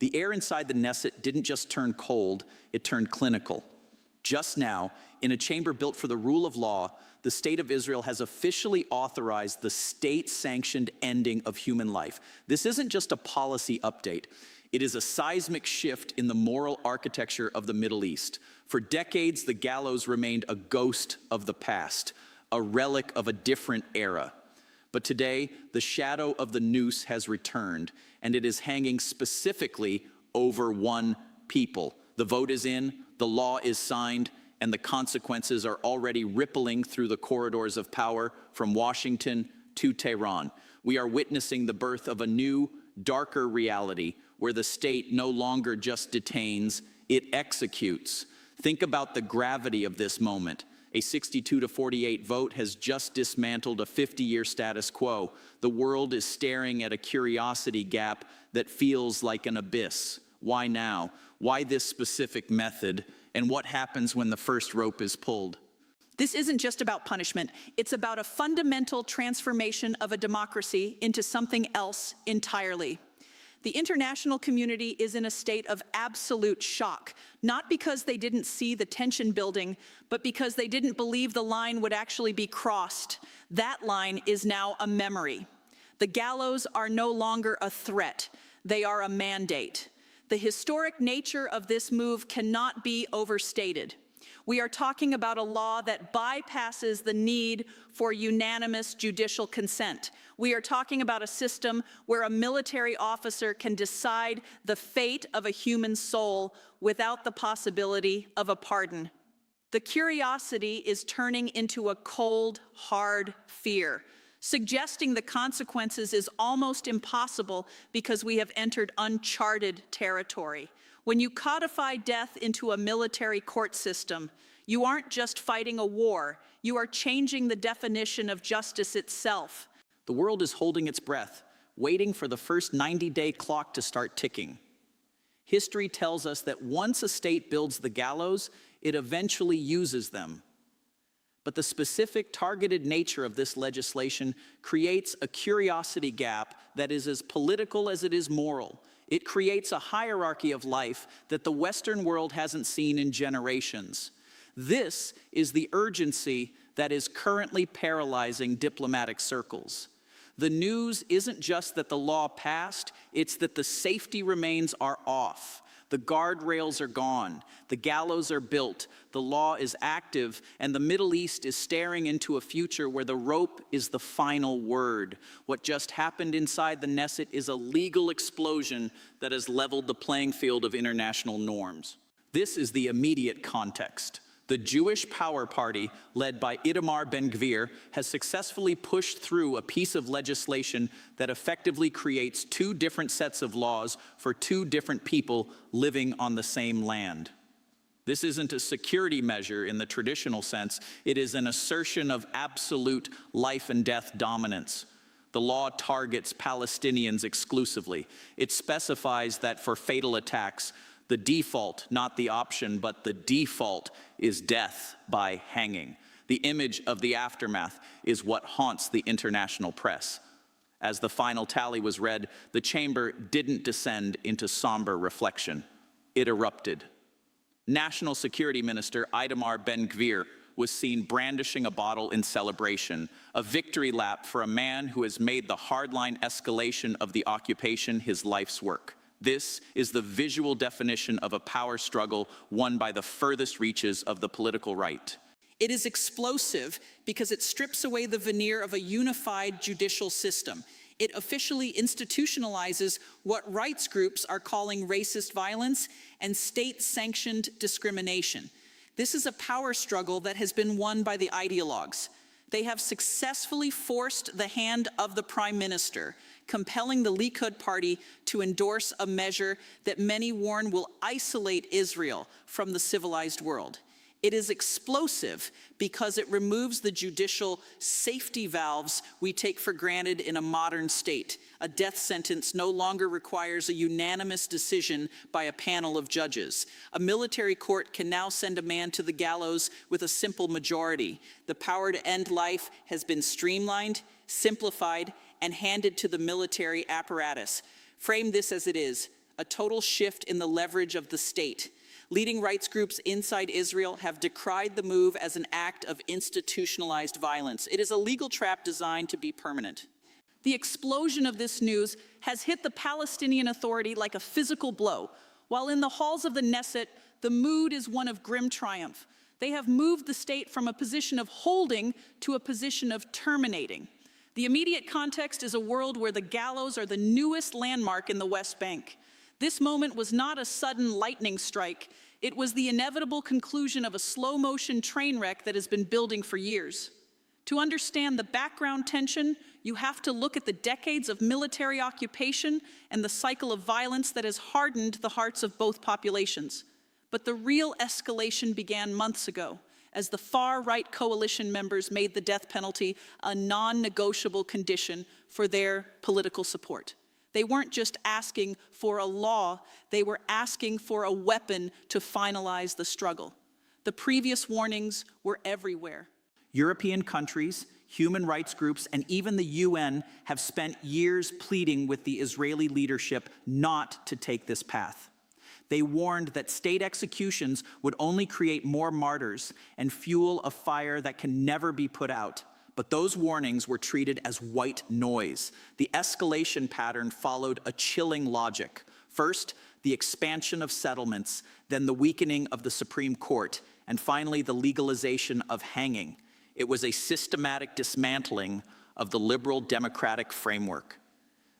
The air inside the Knesset didn't just turn cold, it turned clinical. Just now, in a chamber built for the rule of law, the State of Israel has officially authorized the state-sanctioned ending of human life. This isn't just a policy update. It is a seismic shift in the moral architecture of the Middle East. For decades, the gallows remained a ghost of the past, a relic of a different era. But today, the shadow of the noose has returned, and it is hanging specifically over one people. The vote is in, the law is signed, and the consequences are already rippling through the corridors of power from Washington to Tehran. We are witnessing the birth of a new, darker reality where the state no longer just detains, it executes. Think about the gravity of this moment. A 62-48 vote has just dismantled a 50-year status quo. The world is staring at a curiosity gap that feels like an abyss. Why now? Why this specific method? And what happens when the first rope is pulled? This isn't just about punishment. It's about a fundamental transformation of a democracy into something else entirely. The international community is in a state of absolute shock, not because they didn't see the tension building, but because they didn't believe the line would actually be crossed. That line is now a memory. The gallows are no longer a threat. They are a mandate. The historic nature of this move cannot be overstated. We are talking about a law that bypasses the need for unanimous judicial consent. We are talking about a system where a military officer can decide the fate of a human soul without the possibility of a pardon. The curiosity is turning into a cold, hard fear, suggesting the consequences is almost impossible because we have entered uncharted territory. When you codify death into a military court system, you aren't just fighting a war, you are changing the definition of justice itself. The world is holding its breath, waiting for the first 90-day clock to start ticking. History tells us that once a state builds the gallows, it eventually uses them. But the specific targeted nature of this legislation creates a curiosity gap that is as political as it is moral. It creates a hierarchy of life that the Western world hasn't seen in generations. This is the urgency that is currently paralyzing diplomatic circles. The news isn't just that the law passed, it's that the safety remains are off. The guardrails are gone, the gallows are built, the law is active, and the Middle East is staring into a future where the rope is the final word. What just happened inside the Knesset is a legal explosion that has leveled the playing field of international norms. This is the immediate context. The Jewish Power Party, led by Itamar Ben-Gvir, has successfully pushed through a piece of legislation that effectively creates two different sets of laws for two different people living on the same land. This isn't a security measure in the traditional sense. It is an assertion of absolute life and death dominance. The law targets Palestinians exclusively. It specifies that for fatal attacks, the default, not the option, but the default is death by hanging. The image of the aftermath is what haunts the international press. As the final tally was read, the chamber didn't descend into somber reflection. It erupted. National Security Minister Itamar Ben-Gvir was seen brandishing a bottle in celebration, a victory lap for a man who has made the hardline escalation of the occupation his life's work. This is the visual definition of a power struggle won by the furthest reaches of the political right. It is explosive because it strips away the veneer of a unified judicial system. It officially institutionalizes what rights groups are calling racist violence and state-sanctioned discrimination. This is a power struggle that has been won by the ideologues. They have successfully forced the hand of the Prime Minister, compelling the Likud party to endorse a measure that many warn will isolate Israel from the civilized world. It is explosive because it removes the judicial safety valves we take for granted in a modern state. A death sentence no longer requires a unanimous decision by a panel of judges. A military court can now send a man to the gallows with a simple majority. The power to end life has been streamlined, simplified, and handed to the military apparatus. Frame this as it is, a total shift in the leverage of the state. Leading rights groups inside Israel have decried the move as an act of institutionalized violence. It is a legal trap designed to be permanent. The explosion of this news has hit the Palestinian Authority like a physical blow. While in the halls of the Knesset, the mood is one of grim triumph. They have moved the state from a position of holding to a position of terminating. The immediate context is a world where the gallows are the newest landmark in the West Bank. This moment was not a sudden lightning strike. It was the inevitable conclusion of a slow-motion train wreck that has been building for years. To understand the background tension, you have to look at the decades of military occupation and the cycle of violence that has hardened the hearts of both populations. But the real escalation began months ago, as the far-right coalition members made the death penalty a non-negotiable condition for their political support. They weren't just asking for a law, they were asking for a weapon to finalize the struggle. The previous warnings were everywhere. European countries, human rights groups, and even the UN have spent years pleading with the Israeli leadership not to take this path. They warned that state executions would only create more martyrs and fuel a fire that can never be put out. But those warnings were treated as white noise. The escalation pattern followed a chilling logic. First, the expansion of settlements, then the weakening of the Supreme Court, and finally the legalization of hanging. It was a systematic dismantling of the liberal democratic framework.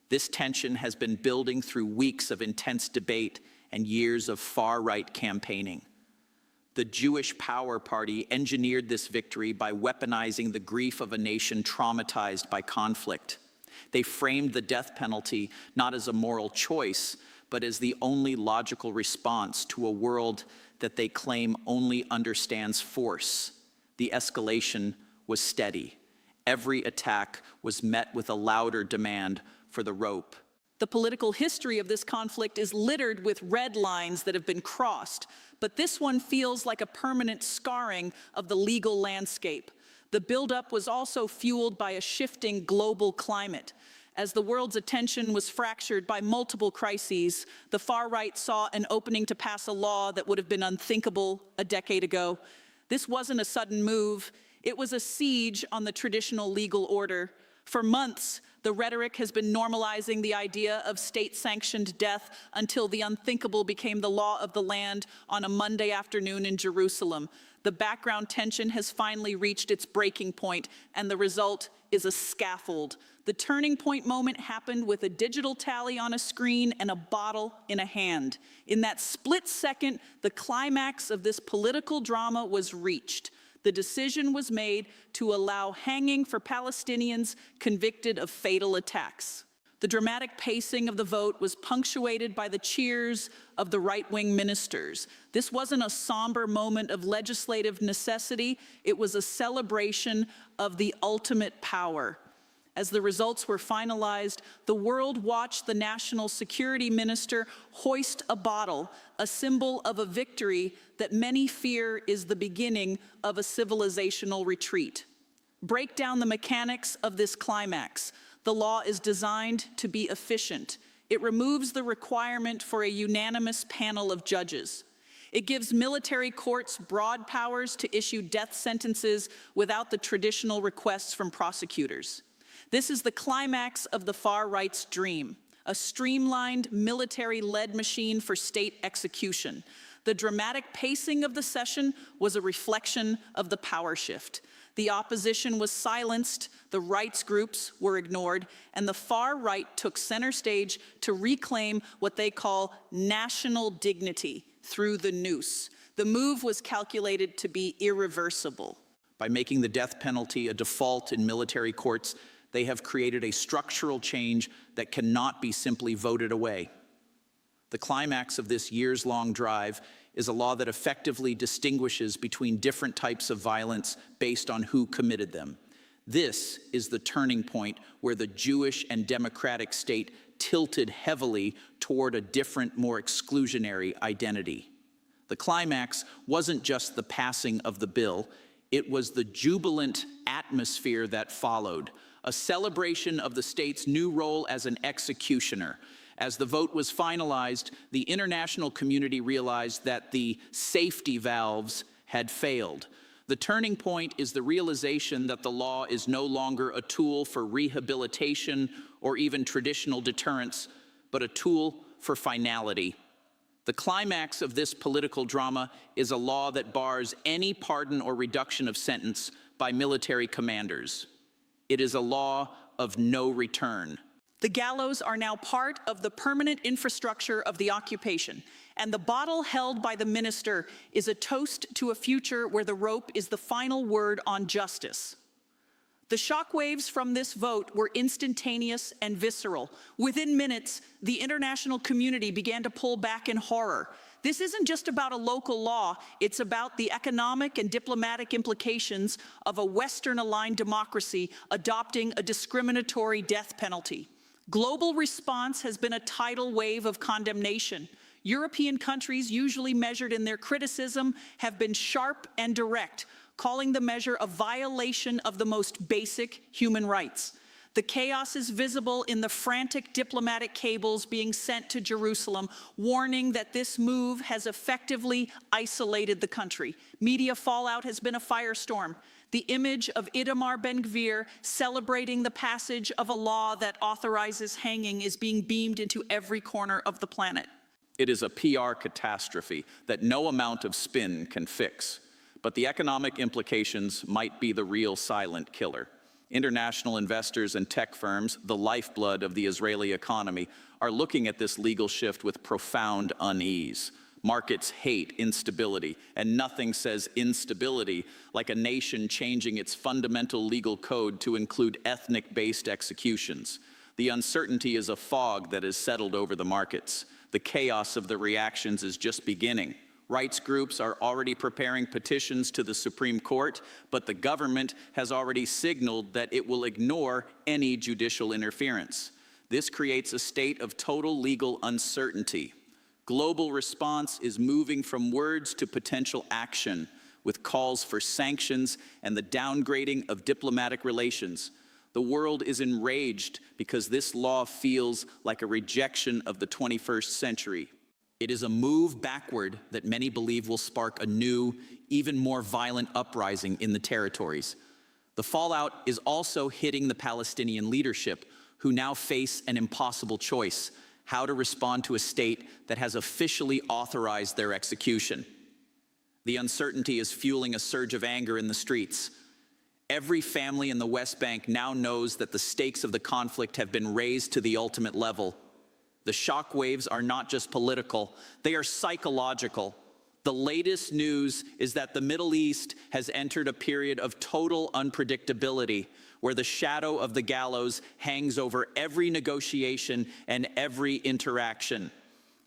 This tension has been building through weeks of intense debate and years of far-right campaigning. The Jewish Power Party engineered this victory by weaponizing the grief of a nation traumatized by conflict. They framed the death penalty not as a moral choice, but as the only logical response to a world that they claim only understands force. The escalation was steady. Every attack was met with a louder demand for the rope. The political history of this conflict is littered with red lines that have been crossed, but this one feels like a permanent scarring of the legal landscape. The buildup was also fueled by a shifting global climate. As the world's attention was fractured by multiple crises, the far right saw an opening to pass a law that would have been unthinkable a decade ago. This wasn't a sudden move. It was a siege on the traditional legal order. For months, the rhetoric has been normalizing the idea of state-sanctioned death until the unthinkable became the law of the land on a Monday afternoon in Jerusalem. The background tension has finally reached its breaking point, and the result is a scaffold. The turning point moment happened with a digital tally on a screen and a bottle in a hand. In that split second, the climax of this political drama was reached. The decision was made to allow hanging for Palestinians convicted of fatal attacks. The dramatic pacing of the vote was punctuated by the cheers of the right-wing ministers. This wasn't a somber moment of legislative necessity, it was a celebration of the ultimate power. As the results were finalized, the world watched the National Security Minister hoist a bottle, a symbol of a victory that many fear is the beginning of a civilizational retreat. Break down the mechanics of this climax. The law is designed to be efficient. It removes the requirement for a unanimous panel of judges. It gives military courts broad powers to issue death sentences without the traditional requests from prosecutors. This is the climax of the far right's dream, a streamlined military-led machine for state execution. The dramatic pacing of the session was a reflection of the power shift. The opposition was silenced, the rights groups were ignored, and the far right took center stage to reclaim what they call national dignity through the noose. The move was calculated to be irreversible. By making the death penalty a default in military courts, they have created a structural change that cannot be simply voted away. The climax of this years-long drive is a law that effectively distinguishes between different types of violence based on who committed them. This is the turning point where the Jewish and democratic state tilted heavily toward a different, more exclusionary identity. The climax wasn't just the passing of the bill, it was the jubilant atmosphere that followed, a celebration of the state's new role as an executioner. As the vote was finalized, the international community realized that the safety valves had failed. The turning point is the realization that the law is no longer a tool for rehabilitation or even traditional deterrence, but a tool for finality. The climax of this political drama is a law that bars any pardon or reduction of sentence by military commanders. It is a law of no return. The gallows are now part of the permanent infrastructure of the occupation, and the bottle held by the minister is a toast to a future where the rope is the final word on justice. The shockwaves from this vote were instantaneous and visceral. Within minutes, the international community began to pull back in horror. This isn't just about a local law, it's about the economic and diplomatic implications of a Western-aligned democracy adopting a discriminatory death penalty. Global response has been a tidal wave of condemnation. European countries, usually measured in their criticism, have been sharp and direct, calling the measure a violation of the most basic human rights. The chaos is visible in the frantic diplomatic cables being sent to Jerusalem, warning that this move has effectively isolated the country. Media fallout has been a firestorm. The image of Itamar Ben-Gvir celebrating the passage of a law that authorizes hanging is being beamed into every corner of the planet. It is a PR catastrophe that no amount of spin can fix. But the economic implications might be the real silent killer. International investors and tech firms, the lifeblood of the Israeli economy, are looking at this legal shift with profound unease. Markets hate instability, and nothing says instability like a nation changing its fundamental legal code to include ethnic-based executions. The uncertainty is a fog that has settled over the markets. The chaos of the reactions is just beginning. Rights groups are already preparing petitions to the Supreme Court, but the government has already signaled that it will ignore any judicial interference. This creates a state of total legal uncertainty. Global response is moving from words to potential action, with calls for sanctions and the downgrading of diplomatic relations. The world is enraged because this law feels like a rejection of the 21st century. It is a move backward that many believe will spark a new, even more violent uprising in the territories. The fallout is also hitting the Palestinian leadership, who now face an impossible choice: how to respond to a state that has officially authorized their execution. The uncertainty is fueling a surge of anger in the streets. Every family in the West Bank now knows that the stakes of the conflict have been raised to the ultimate level. The shockwaves are not just political, they are psychological. The latest news is that the Middle East has entered a period of total unpredictability, where the shadow of the gallows hangs over every negotiation and every interaction.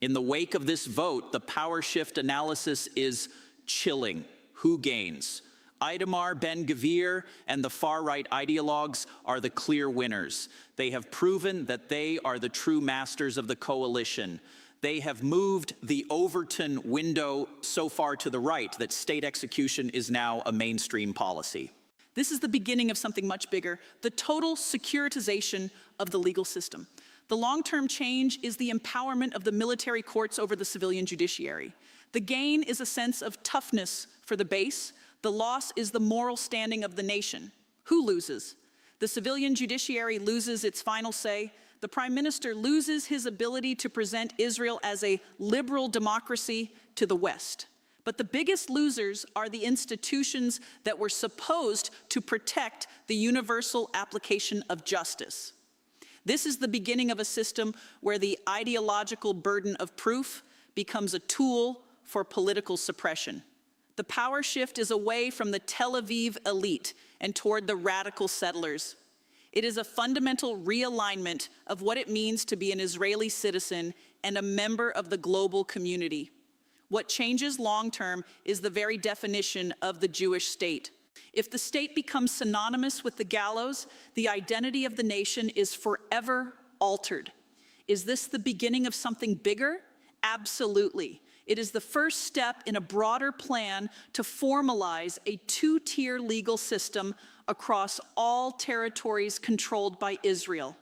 In the wake of this vote, the power shift analysis is chilling. Who gains? Itamar Ben-Gvir and the far-right ideologues are the clear winners. They have proven that they are the true masters of the coalition. They have moved the Overton window so far to the right that state execution is now a mainstream policy. This is the beginning of something much bigger: the total securitization of the legal system. The long-term change is the empowerment of the military courts over the civilian judiciary. The gain is a sense of toughness for the base. The loss is the moral standing of the nation. Who loses? The civilian judiciary loses its final say. The Prime Minister loses his ability to present Israel as a liberal democracy to the West. But the biggest losers are the institutions that were supposed to protect the universal application of justice. This is the beginning of a system where the ideological burden of proof becomes a tool for political suppression. The power shift is away from the Tel Aviv elite and toward the radical settlers. It is a fundamental realignment of what it means to be an Israeli citizen and a member of the global community. What changes long-term is the very definition of the Jewish state. If the state becomes synonymous with the gallows, the identity of the nation is forever altered. Is this the beginning of something bigger? Absolutely. It is the first step in a broader plan to formalize a two-tier legal system across all territories controlled by Israel.